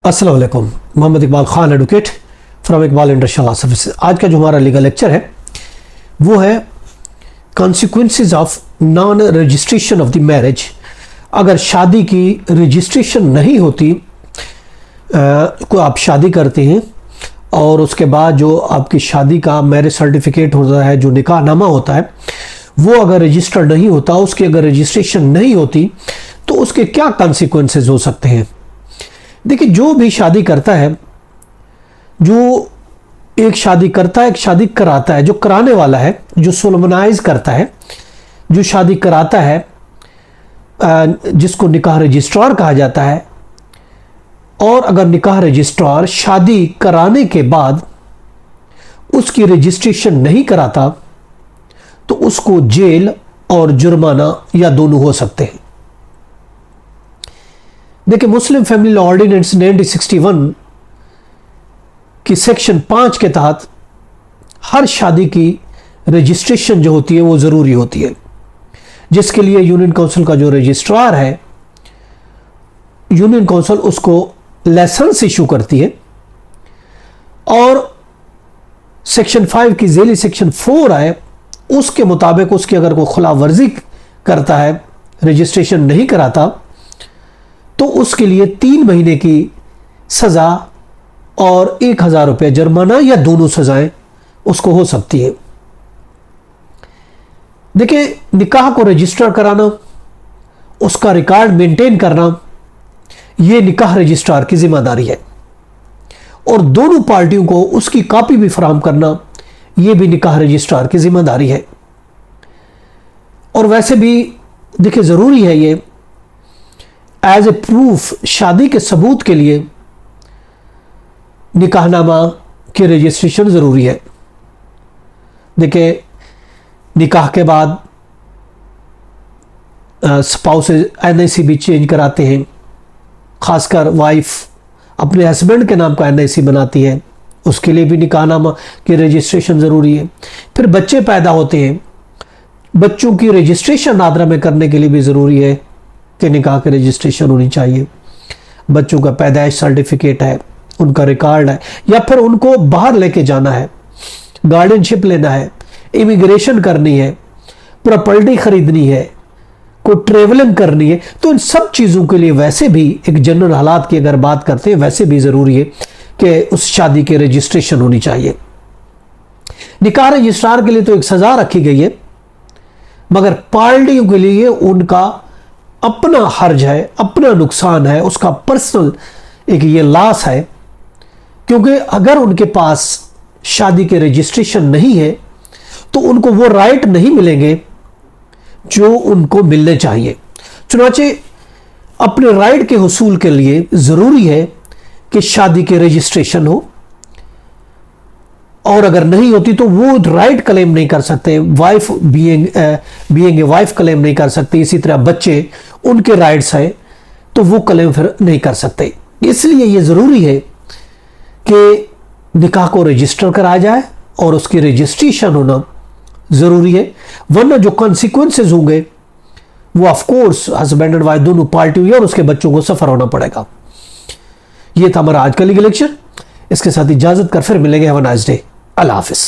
अस्सलाम वालेकुम। Mohammad Iqbal Khan advocate from Iqbal industrial law services. आज का जो हमारा लीगल लेक्चर है वो है consequences of non registration of the marriage. अगर शादी की रजिस्ट्रेशन नहीं होती, कोई आप शादी करते हैं और उसके बाद जो आपकी शादी का मैरिज सर्टिफिकेट होता है, जो निकाहनामा होता है, वो अगर रजिस्टर्ड नहीं होता, उसकी अगर रजिस्ट्रेशन नहीं होती तो उसके क्या कॉन्सिक्वेंसेस हो सकते हैं। देखिए, जो भी शादी करता है, जो एक शादी करता है, एक शादी कराता है, जो कराने वाला है, जो सोलमनाइज करता है, जो शादी कराता है, जिसको निकाह रजिस्ट्रार कहा जाता है, और अगर निकाह रजिस्ट्रार शादी कराने के बाद उसकी रजिस्ट्रेशन नहीं कराता तो उसको जेल और जुर्माना या दोनों हो सकते हैं। देखिए, मुस्लिम फैमिली लॉ ऑर्डिनेंस 1961 की सेक्शन 5 के तहत हर शादी की रजिस्ट्रेशन जो होती है वो ज़रूरी होती है, जिसके लिए यूनियन काउंसिल का जो रजिस्ट्रार है, यूनियन काउंसिल उसको लाइसेंस इशू करती है। और सेक्शन 5 की जेली सेक्शन 4 है, उसके मुताबिक उसकी अगर कोई खुला वर्जी करता है, रजिस्ट्रेशन नहीं कराता, तो उसके लिए 3 महीने की सजा और 1000 रुपये जुर्माना या दोनों सजाएं उसको हो सकती है। देखिए, निकाह को रजिस्टर कराना, उसका रिकॉर्ड मेंटेन करना, यह निकाह रजिस्ट्रार की जिम्मेदारी है, और दोनों पार्टियों को उसकी कॉपी भी फराहम करना, यह भी निकाह रजिस्ट्रार की जिम्मेदारी है। और वैसे भी देखिए, जरूरी है ये एज ए प्रूफ, शादी के सबूत के लिए निकाहनामा की रजिस्ट्रेशन ज़रूरी है। देखिए, निकाह के बाद स्पाउसेस एनआईसी भी चेंज कराते हैं, खासकर वाइफ अपने हस्बैंड के नाम का एनआईसी बनाती है, उसके लिए भी निकाहनामा की रजिस्ट्रेशन ज़रूरी है। फिर बच्चे पैदा होते हैं, बच्चों की रजिस्ट्रेशन आदरा में करने के लिए भी ज़रूरी है कि निकाह की रजिस्ट्रेशन होनी चाहिए। बच्चों का पैदाइश सर्टिफिकेट है, उनका रिकॉर्ड है, या फिर उनको बाहर लेके जाना है, गार्डियनशिप लेना है, इमिग्रेशन करनी है, प्रॉपर्टी खरीदनी है, कोई ट्रेवलिंग करनी है, तो इन सब चीज़ों के लिए वैसे भी एक जनरल हालात की अगर बात करते हैं, वैसे भी ज़रूरी है कि उस शादी की रजिस्ट्रेशन होनी चाहिए। निकाह रजिस्ट्रार के लिए तो एक सज़ा रखी गई है, मगर पार्टियों के लिए उनका अपना हर्ज है, अपना नुकसान है, उसका पर्सनल एक ये लॉस है, क्योंकि अगर उनके पास शादी के रजिस्ट्रेशन नहीं है तो उनको वो राइट नहीं मिलेंगे जो उनको मिलने चाहिए। चुनाचे अपने राइट के हुसूल के लिए ज़रूरी है कि शादी के रजिस्ट्रेशन हो, और अगर नहीं होती तो वो राइट क्लेम नहीं कर सकते, wife being a wife claim नहीं कर सकते। इसी तरह बच्चे, उनके राइट्स हैं तो वो क्लेम फिर नहीं कर सकते। इसलिए ये ज़रूरी है कि निकाह को रजिस्टर कराया जाए और उसकी रजिस्ट्रेशन होना ज़रूरी है, वरना जो कॉन्सिक्वेंसेस होंगे वो of course husband and wife दोनों पार्टियों और उसके बच्चों को सफ़र होना पड़ेगा। ये था हमारा आज का लीगल लेक्चर। इसके साथ इजाज़त कर फिर मिलेंगे। Have a nice day. अल्लाह हाफिज़।